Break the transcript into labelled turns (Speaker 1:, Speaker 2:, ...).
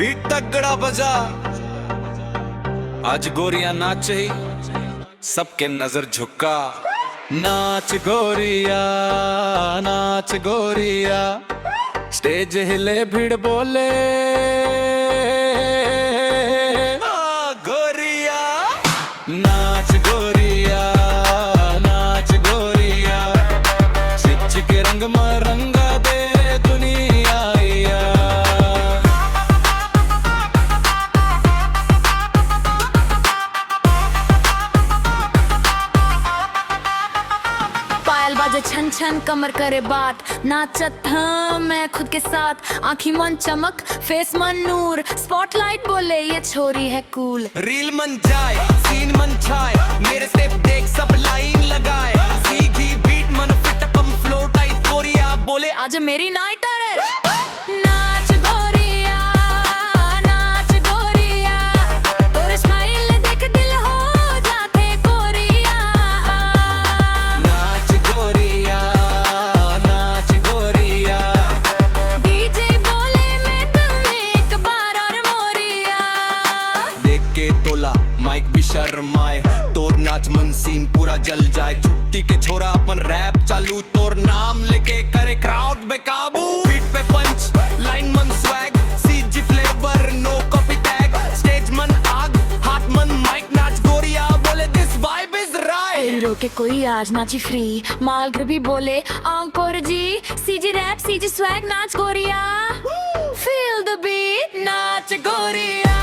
Speaker 1: Beat तगड़ा बजा। आज गोरिया नाचे सबके नजर झुका। नाच गोरिया नाच गोरिया, स्टेज हिले भीड़ बोले गोरिया। नाच गोरिया नाच गोरिया, चिच के रंग में रंगा दे दुनिया।
Speaker 2: पायल बाजे छन छन, कमर करे बात, नाचत हाँ मैं खुद के साथ। आँखी मन चमक, फेस मन नूर, स्पॉटलाइट बोले ये छोरी है कूल।
Speaker 1: रील मन जाए, सीन मन छाए, मेरे स्टेप देख सब लाइन लगाए। सीधी बीट मन फिट पम फ्लो टाइट, गोरिया बोले
Speaker 2: आज मेरी नाइट है। नाच गोरिया नाच गोरिया, तोरे स्माइल देख दिल हो जाते गोरिया।
Speaker 1: नाच गोरिया नाच गोरिया,
Speaker 2: डीजे बोले मैं तुम एक बार और मोरिया।
Speaker 1: देख के तोला माइक भी शर्माए, तोर नाच मन सीन पूरा जल जाए। छुट्टी के छोरा अपन रैप चालू, तोर नाम लेके करे क्राउड बेकाबू। बीट पे पंच लाइन मन swag, CG flavour no copy tag. Stage मन आग, हाथ मन माइक, नाच गोरिया बोले दिस वाइब इज राइट।
Speaker 2: रोके कोई आज नाची फ्री, माल भी बोले आंकोर जी। सीजी रैप सीजी स्वैग, नाच गोरिया, फील द बीट, नाच गोरिया।